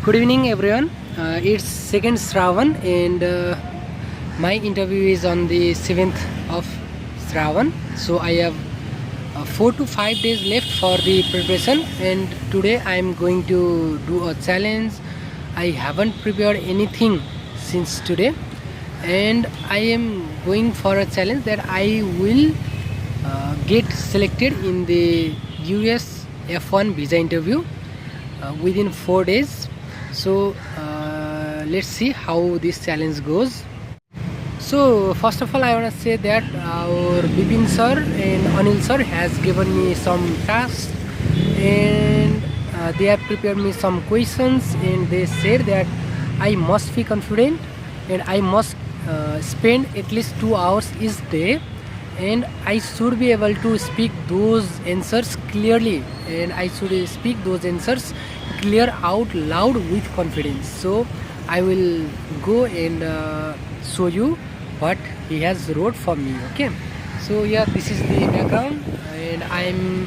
Good evening, everyone. It's second Shravan, and my interview is on the 7th of Shravan. So I have 4 to 5 days left for the preparation, and today I am going to do a challenge. I haven't prepared anything since today, and I am going for a challenge that I will get selected in the US F1 visa interview within 4 days. So let's see how this challenge goes. So first of all, I want to say that our Bipin sir and Anil sir has given me some tasks, and they have prepared me some questions, and they said that I must be confident and I must spend at least 2 hours each day, and I should be able to speak those answers clearly, and I should speak those answers clear out loud with confidence. So I will go and show you what he has wrote for me. Okay, so yeah, this is the background, and I'm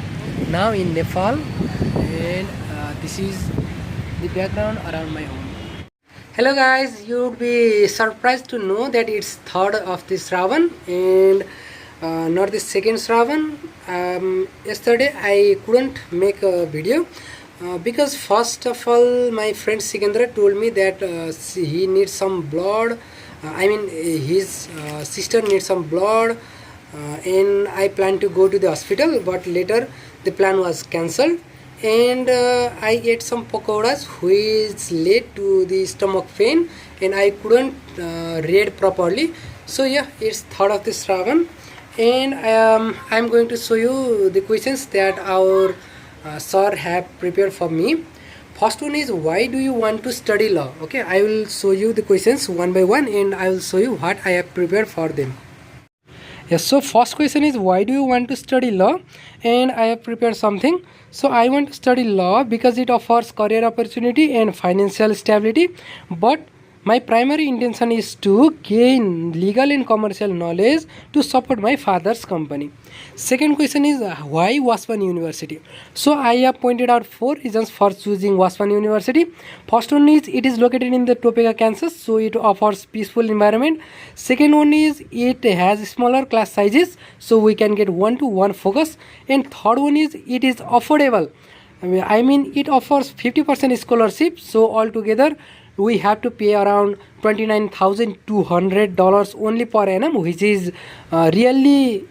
now in Nepal, and this is the background around my home. Hello guys, you would be surprised to know that it's third of this Shravan and not the second Shravan. Yesterday I couldn't make a video because first of all my friend Sikandra told me that he needs some blood. His sister needs some blood, and I planned to go to the hospital, but later the plan was cancelled, and I ate some pakoras which led to the stomach pain, and I couldn't read properly. So yeah, it's third of this Shravan, and I'm going to show you the questions that our sir have prepared for me. First one is, why do you want to study law? Okay, I will show you the questions one by one, and I will show you what I have prepared for them. Yes, so first question is, why do you want to study law? And I have prepared something. So I want to study law because it offers career opportunity and financial stability, but my primary intention is to gain legal and commercial knowledge to support my father's company. Second question is, why Waspan University? So I have pointed out 4 reasons for choosing Waspan University. First one is, it is located in the Topeka, Kansas, so it offers peaceful environment. Second one is, it has smaller class sizes, so we can get one-to-one focus. And third one is, it is affordable. It offers 50% scholarship, so altogether we have to pay around $29,200 only per annum, which is really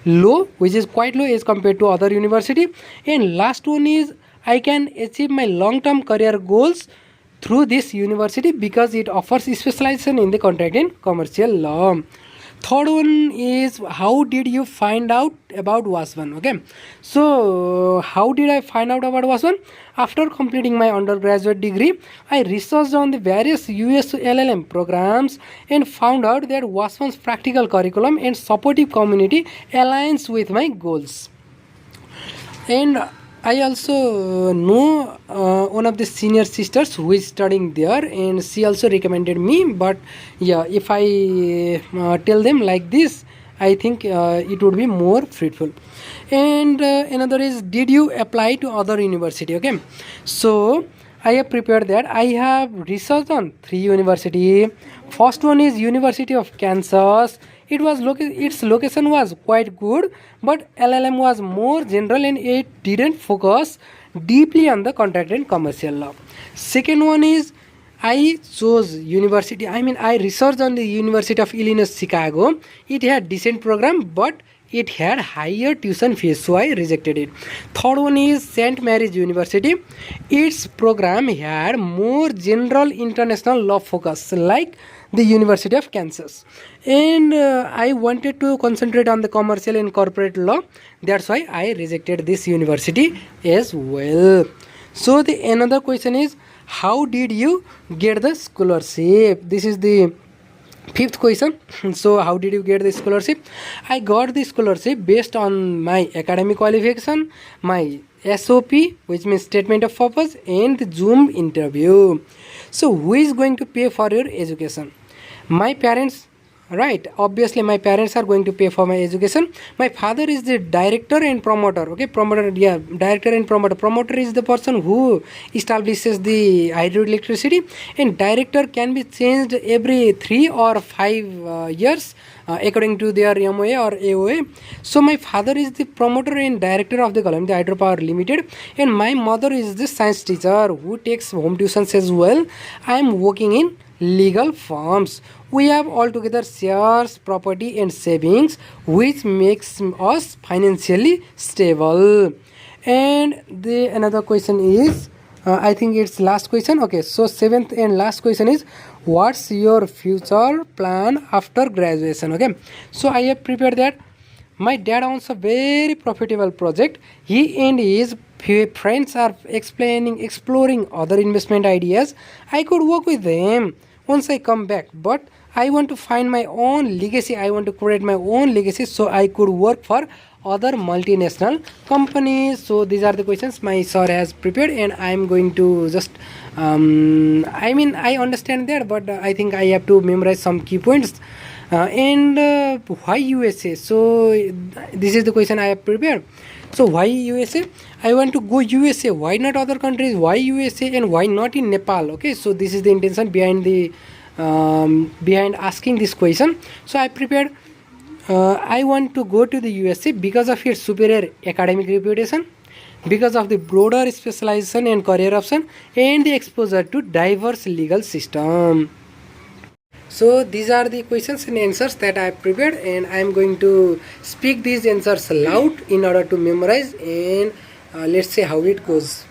low, which is quite low as compared to other university. And last one is, I can achieve my long-term career goals through this university because it offers specialization in the contract and commercial law. Third one is, how did you find out about Waspan? Okay, so how did I find out about Waspan? After completing my undergraduate degree, I researched on the various US LLM programs and found out that Waspan's practical curriculum and supportive community aligns with my goals. And I also know one of the senior sisters who is studying there, and she also recommended me. But yeah, if I tell them like this, I think it would be more fruitful. And another is, did you apply to other university? Okay, so I have prepared that. I have researched on 3 university. First one is University of Kansas. Its location was quite good, but LLM was more general and it didn't focus deeply on the contract and commercial law. Second one is, I chose university. I researched on the University of Illinois Chicago. It had decent program, but it had higher tuition fees, so I rejected it. Third one is St. Mary's University. Its program had more general international law focus, like the University of Kansas. And I wanted to concentrate on the commercial and corporate law. That's why I rejected this university as well. So the another question is, how did you get the scholarship? This is the 5th question. So how did you get the scholarship? I got the scholarship based on my academic qualification, my SOP, which means statement of purpose, and the Zoom interview. So who is going to pay for your education? My parents Right, obviously my parents are going to pay for my education. My father is the director and promoter. Okay, promoter, yeah, director and promoter. Promoter is the person who establishes the hydroelectricity, and director can be changed every 3 or 5 years according to their MOA or AOA. So my father is the promoter and director of the Kalamdi Hydropower Limited, and my mother is the science teacher who takes home tuitions as well. I am working in legal firms. We have altogether shares, property, and savings, which makes us financially stable. And the another question is, I think it's last question. Okay, so seventh and last question is, what's your future plan after graduation? Okay, so I have prepared that. My dad owns a very profitable project. He and his few friends are exploring other investment ideas. I could work with them once I come back, but I want to find my own legacy. I want to create my own legacy so I could work for other multinational companies. So these are the questions my sir has prepared, and I am going to just I mean, I understand that, but I think I have to memorize some key points. And why USA? So this is the question I have prepared. So why USA? I want to go USA. Why not other countries? Why USA and why not in Nepal? Okay, so this is the intention behind the behind asking this question. So I prepared. I want to go to the USA because of its superior academic reputation, because of the broader specialization and career option, and the exposure to diverse legal system. So these are the questions and answers that I have prepared, and I am going to speak these answers loud in order to memorize, and let's see how it goes.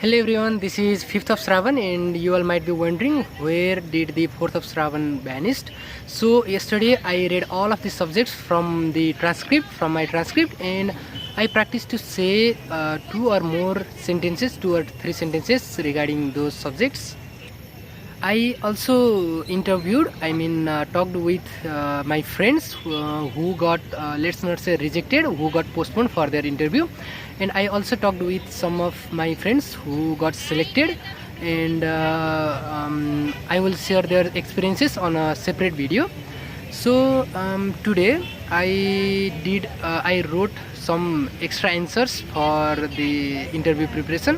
Hello everyone, this is 5th of Shravan, and you all might be wondering where did the 4th of Shravan vanished. So yesterday I read all of the subjects from the transcript, from my transcript, and I practiced to say 2 or more sentences, 2 or 3 sentences regarding those subjects. I also interviewed, talked with my friends who got, let's not say rejected, who got postponed for their interview. And I also talked with some of my friends who got selected, and I will share their experiences on a separate video. So today I wrote some extra answers for the interview preparation.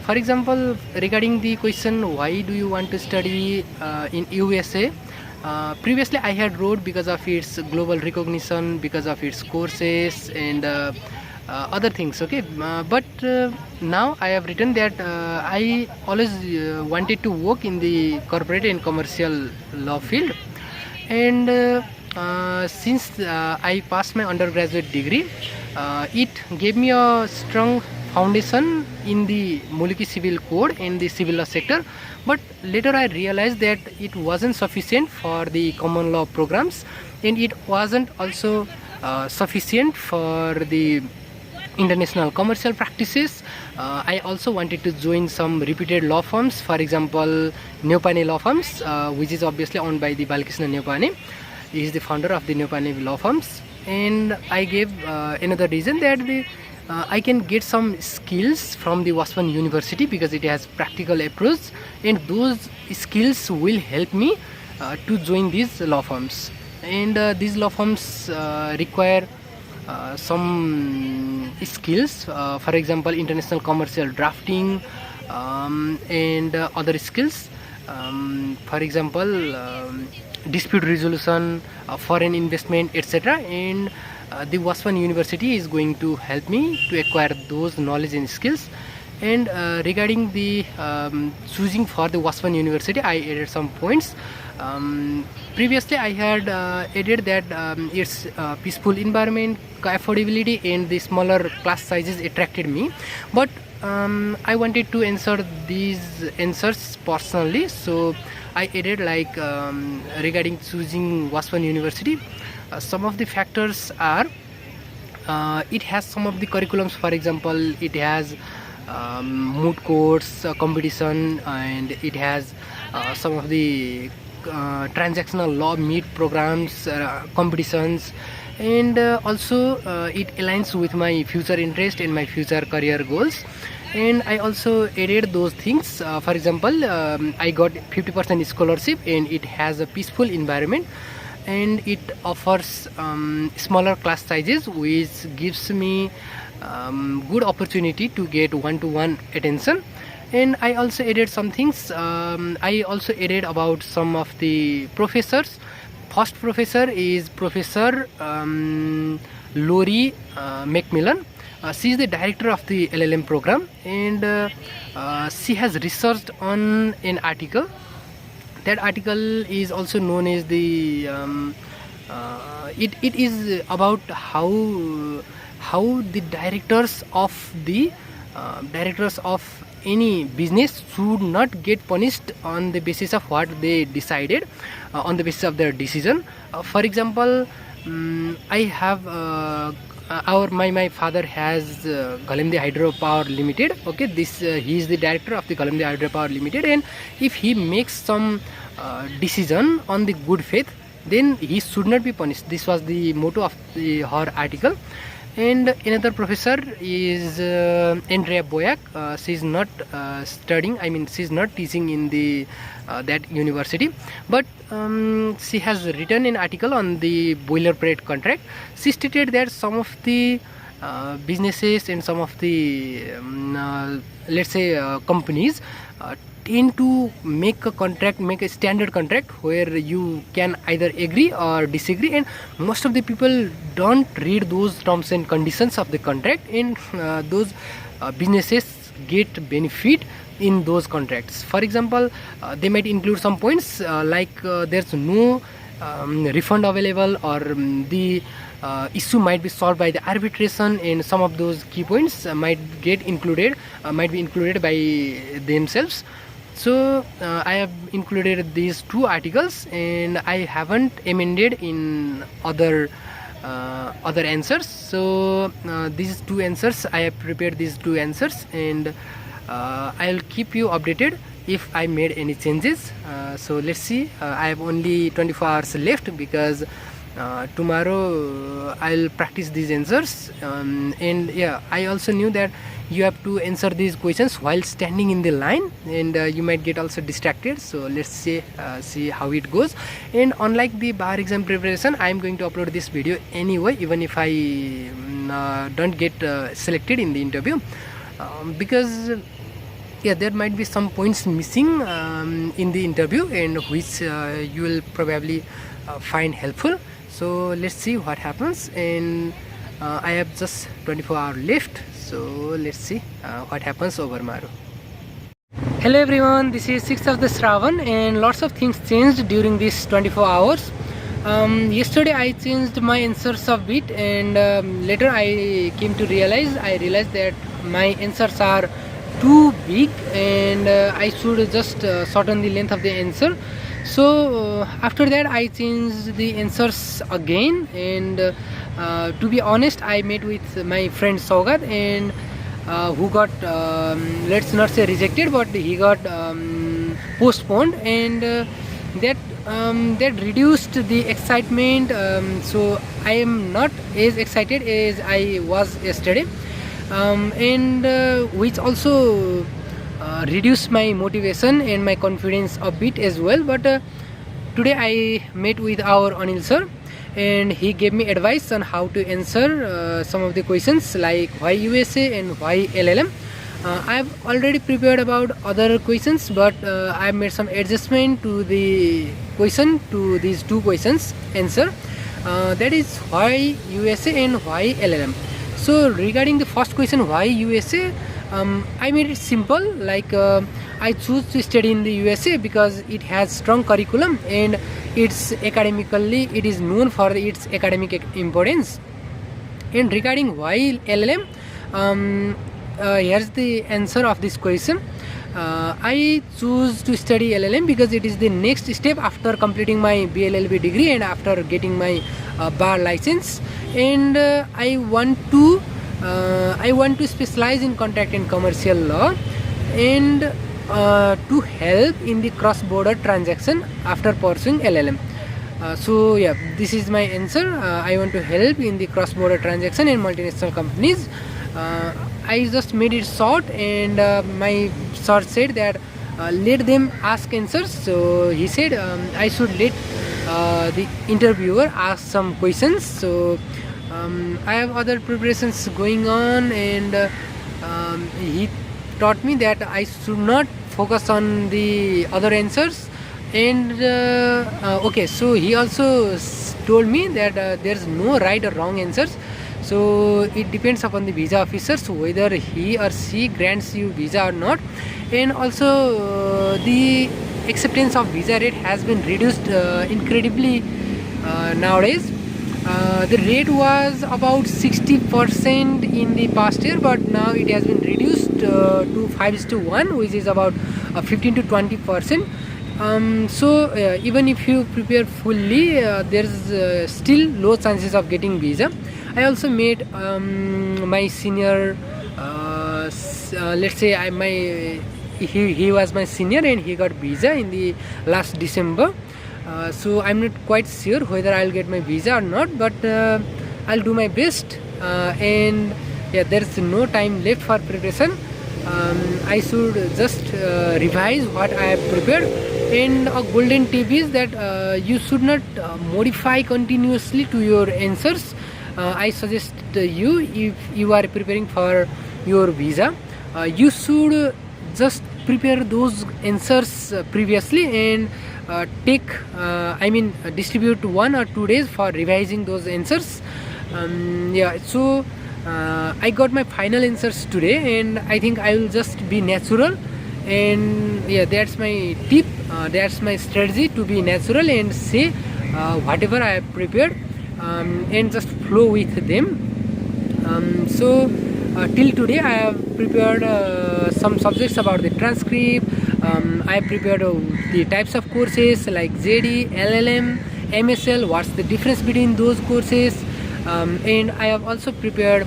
For example, regarding the question, why do you want to study in USA? Previously I had wrote because of its global recognition, because of its courses, and other things. Okay, but now I have written that I always wanted to work in the corporate and commercial law field, and since I passed my undergraduate degree, it gave me a strong foundation in the Muluki Civil Code and the civil law sector. But later I realized that it wasn't sufficient for the common law programs, and it wasn't also sufficient for the international commercial practices. I also wanted to join some reputed law firms, for example Neopane law firms, which is obviously owned by the Balkrishna Neopane. He is the founder of the Neopane law firms. And I gave another reason that I can get some skills from the Waswan University because it has practical approach, and those skills will help me to join these law firms. And these law firms require some skills, for example international commercial drafting, and other skills, for example dispute resolution, foreign investment, etc. And the Waswan University is going to help me to acquire those knowledge and skills. And regarding the choosing for the Waswan University, I added some points. Previously I had added that its peaceful environment, affordability, and the smaller class sizes attracted me, but I wanted to answer these answers personally, so I added like regarding choosing Waswan University, some of the factors are it has some of the curriculums. For example, it has moot courts, competition, and it has some of the transactional law meet programs, competitions, and also it aligns with my future interest and my future career goals. and I also added those things. For example, I got 50% scholarship, and it has a peaceful environment, and it offers smaller class sizes, which gives me good opportunity to get one-to-one attention. And I also added some things. I also added about some of the professors. First professor is Professor Lori Macmillan. She is the director of the LLM program, and she has researched on an article. That article is also known as the it is about how the directors of any business should not get punished on the basis of what they decided, on the basis of their decision. For example, I have my father has Galemdi Hydropower Limited. Okay, this he is the director of the Galemdi Hydropower Limited, and if he makes some decision on the good faith, then he should not be punished. This was the motto of her article. And another professor is Andrea Boyack. She is not studying, I mean she is not teaching in the that university, but she has written an article on the boilerplate contract. She stated that some of the businesses and some of the let's say companies tend to make a standard contract where you can either agree or disagree, and most of the people don't read those terms and conditions of the contract, and those businesses get benefit in those contracts. For example, they might include some points like there's no refund available, or the issue might be solved by the arbitration, and some of those key points might be included by themselves. So I have included these two articles, and I haven't amended in other answers. So these two answers, I have prepared these two answers, and I'll keep you updated if I made any changes. So let's see. I have only 24 hours left, because tomorrow I'll practice these answers, and yeah, I also knew that you have to answer these questions while standing in the line, and you might get also distracted. So let's see how it goes. And unlike the bar exam preparation, I am going to upload this video anyway, even if I don't get selected in the interview, because yeah, there might be some points missing in the interview, and which you will probably find helpful. So let's see what happens, and I have just 24 hours left, so let's see what happens over tomorrow. Hello everyone, this is 6th of the Shravan, and lots of things changed during these 24 hours. Yesterday I changed my answers a bit, and later I realized that my answers are too big, and I should just shorten the length of the answer. So after that I changed the answers again, and to be honest, I met with my friend Saugat, and who got let's not say rejected, but he got postponed, and that reduced the excitement. So I am not as excited as I was yesterday, and which also reduced my motivation and my confidence a bit as well. But today I met with our Anil sir, and he gave me advice on how to answer some of the questions like why USA and why LLM. I have already prepared about other questions, but I have made some adjustment to the question, to these two questions answer, that is why USA and why LLM. So regarding the first question, why USA, I made it simple. Like I choose to study in the USA because it has strong curriculum, and it's academically, it is known for its academic importance. And regarding why LLM, here's the answer of this question. I choose to study LLM because it is the next step after completing my BLLB degree and after getting my bar license, and I want to specialize in contract and commercial law, and to help in the cross-border transaction after pursuing LLM. So yeah, this is my answer. I want to help in the cross-border transaction in multinational companies. I just made it short, and my sir said that let them ask answers. So he said I should let the interviewer ask some questions. So I have other preparations going on, and he taught me that I should not focus on the other answers. And okay, so he also told me that there's no right or wrong answers. So it depends upon the visa officers whether he or she grants you visa or not. And also the acceptance of visa rate has been reduced incredibly nowadays. The rate was about 60% in the past year, but now it has been reduced to 5:1, which is about 15 to 20%. So even if you prepare fully, there's still low chances of getting visa. I also met my senior, let's say he was my senior, and he got visa in the last December. So I'm not quite sure whether I'll get my visa or not, but I'll do my best. And yeah, there's no time left for preparation. I should just revise what I have prepared. And a golden tip is that you should not modify continuously to your answers. I suggest you, if you are preparing for your visa, you should just prepare those answers previously, and distribute 1 or 2 days for revising those answers. Yeah, so I got my final answers today, and I think I will just be natural. And yeah, that's my tip, that's my strategy, to be natural and say whatever I have prepared, and just flow with them. So till today I have prepared some subjects about the transcript. I have prepared the types of courses like JD, LLM, MSL, what's the difference between those courses, and I have also prepared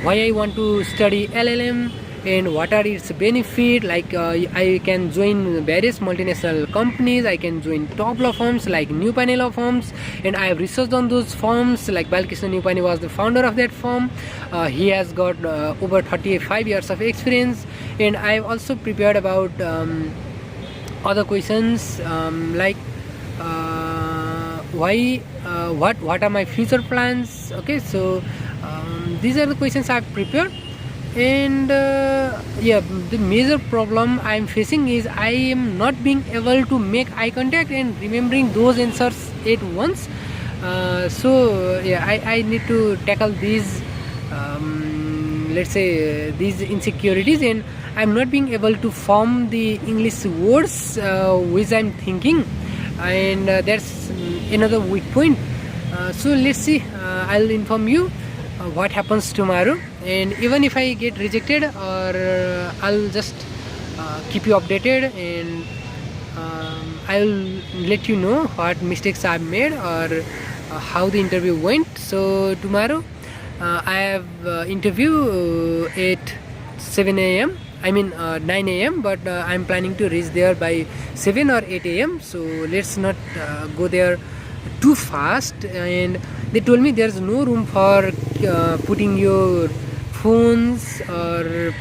why I want to study LLM and what are its benefits. Like I can join various multinational companies, I can join top law firms like Newpani Law Firms, and I have researched on those firms. Like Balkrishna Newpani was the founder of that firm. He has got over 35 years of experience. And I have also prepared about other questions, like what are my future plans. Okay, so these are the questions I have prepared. And yeah, the major problem I am facing is I am not being able to make eye contact and remembering those answers at once. So yeah, I need to tackle these let's say these insecurities, and I'm not being able to form the English words which I'm thinking, and that's another weak point. So let's see, I'll inform you what happens tomorrow. And even if I get rejected, or I'll just keep you updated, and I'll let you know what mistakes I've made, or how the interview went. So tomorrow I have interview at 7 a.m. 9 a.m. but I'm planning to reach there by 7 or 8 a.m. So let's not go there too fast. And they told me there's no room for putting your phones or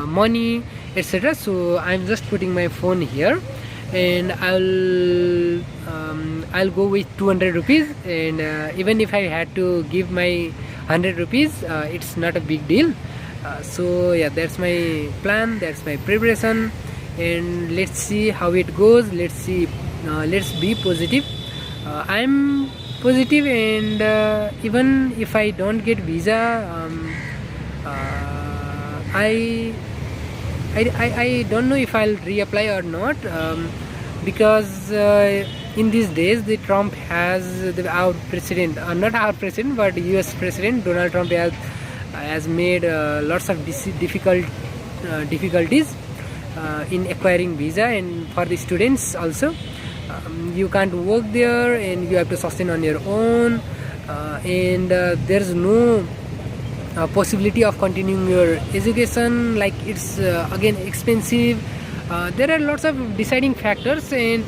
money, etc. So I'm just putting my phone here, and I'll go with 200 rupees. And even if I had to give my 100 rupees, it's not a big deal. So yeah, that's my plan, that's my preparation, and let's see how it goes. Let's see, let's be positive. I'm positive, and even if I don't get visa, I don't know if I'll reapply or not, because in these days the Trump has our president, not our president but US President Donald Trump has made lots of difficulties in acquiring visa, and for the students also. You can't work there, and you have to sustain on your own, and there's no possibility of continuing your education. Like it's again expensive. There are lots of deciding factors, and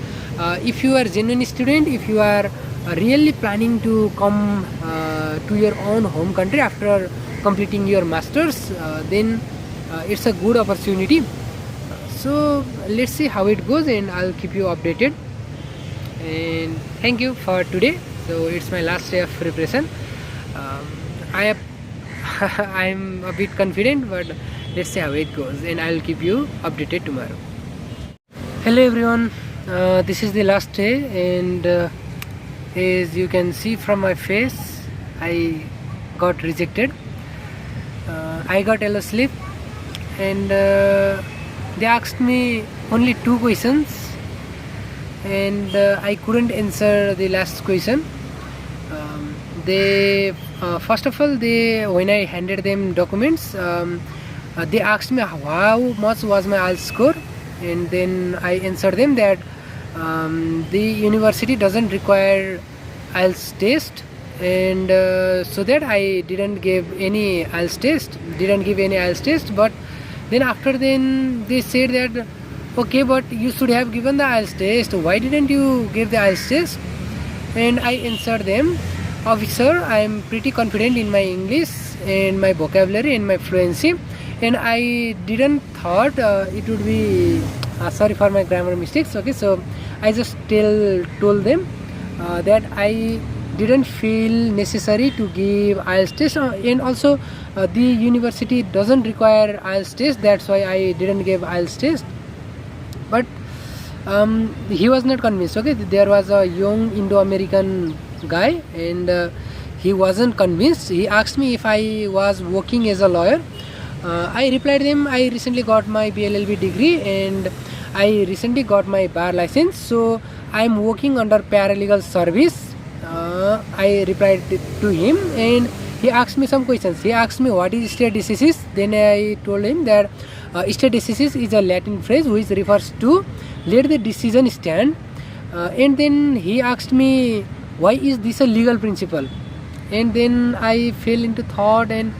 if you are a genuine student, if you are really planning to come to your own home country after completing your masters, then it's a good opportunity. So let's see how it goes, and I'll keep you updated. And thank you for today. So it's my last day of preparation. I have I'm a bit confident, but let's see how it goes, and I'll keep you updated tomorrow. Hello everyone, this is the last day, and as you can see from my face, I got rejected. I got yellow slip, and they asked me only 2 questions, and I couldn't answer the last question. They first of all, when I handed them documents, they asked me how much was my IELTS score, and then I answered them that the university doesn't require IELTS test, and so that I didn't give any IELTS test. But then after they said that, okay, but you should have given the IELTS test, why didn't you give the IELTS test? And I answered them, officer, I am pretty confident in my English and my vocabulary and my fluency, and I didn't thought it would be sorry for my grammar mistakes. Okay, so I just told them that I didn't feel necessary to give IELTS test, and also the university doesn't require IELTS test, that's why I didn't give IELTS test. But he was not convinced. Okay, there was a young Indo-American guy, and he wasn't convinced. He asked me if I was working as a lawyer. I replied them, I recently got my BLLB degree and I recently got my bar license, so I am working under paralegal service. I replied to him, and he asked me some questions. He asked me what is stare decisis. Then I told him that stare decisis is a Latin phrase which refers to let the decision stand. And then he asked me, why is this a legal principle? And then I fell into thought, and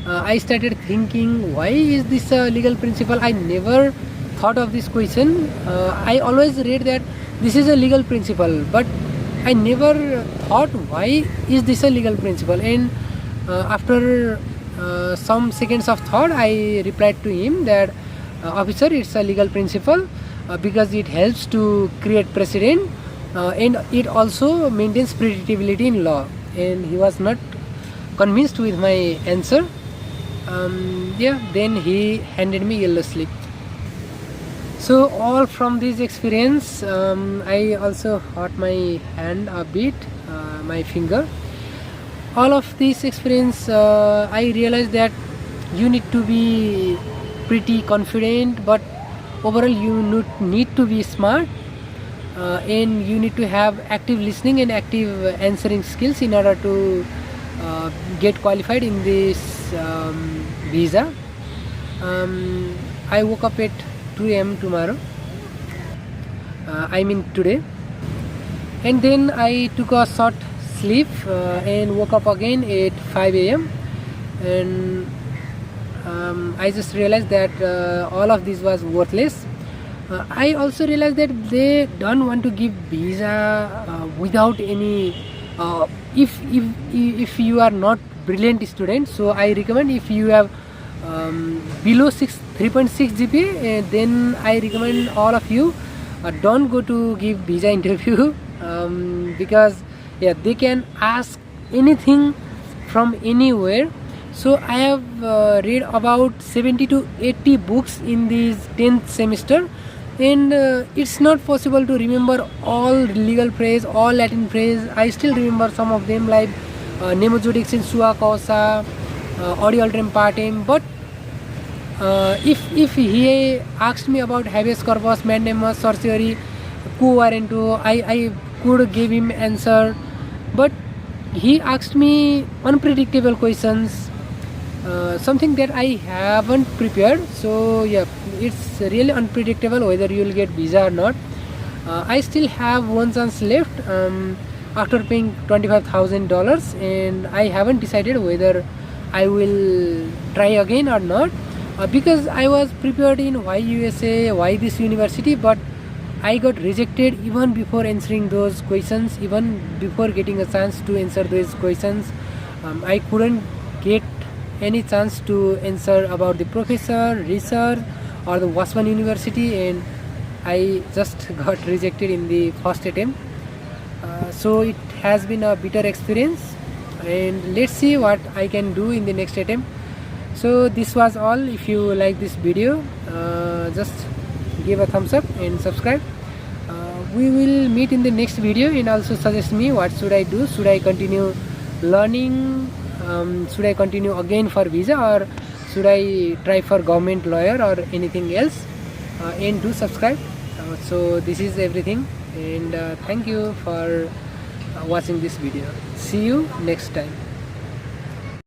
I started thinking, why is this a legal principle? I never thought of this question. I always read that this is a legal principle, but I never thought, why is this a legal principle? And after some seconds of thought, I replied to him that officer, it's a legal principle because it helps to create precedent, and it also maintains predictability in law. And he was not convinced with my answer. Then he handed me yellow slip. So all from this experience, I also hurt my hand a bit, my finger. All of this experience, I realized that you need to be pretty confident, but overall you need to be smart, and you need to have active listening and active answering skills in order to get qualified in this visa. I woke up at 2 a.m. tomorrow, today, and then I took a short sleep and woke up again at 5 a.m. and I just realized that all of this was worthless. I also realized that they don't want to give visa without any if you are not brilliant student. So I recommend, if you have below 3.6 GPA, then I recommend all of you don't go to give visa interview because they can ask anything from anywhere. So I have read about 70 to 80 books in this 10th semester, and it's not possible to remember all legal phrase, all Latin phrase. I still remember some of them, like nemo judice in sua causa, audi alteram partem. But if he asked me about habeas corpus, mandamus, certiorari, quo warranto, I could give him answer. But he asked me unpredictable questions, something that I haven't prepared. So it's really unpredictable whether you will get visa or not. I still have one chance left after paying $25,000, and I haven't decided whether I will try again or not, because I was prepared in why USA, why this university, but I got rejected even before answering those questions, even before getting a chance to answer those questions. I couldn't get any chance to answer about the professor, research or the Wasman University, and I just got rejected in the first attempt. So it has been a bitter experience, and let's see what I can do in the next attempt. So this was all. If you like this video, just give a thumbs up and subscribe. We will meet in the next video, and also suggest me what should I do. Should I continue learning? Should I continue again for visa, or should I try for government lawyer or anything else? And do subscribe. So this is everything, and thank you for watching this video. See you next time.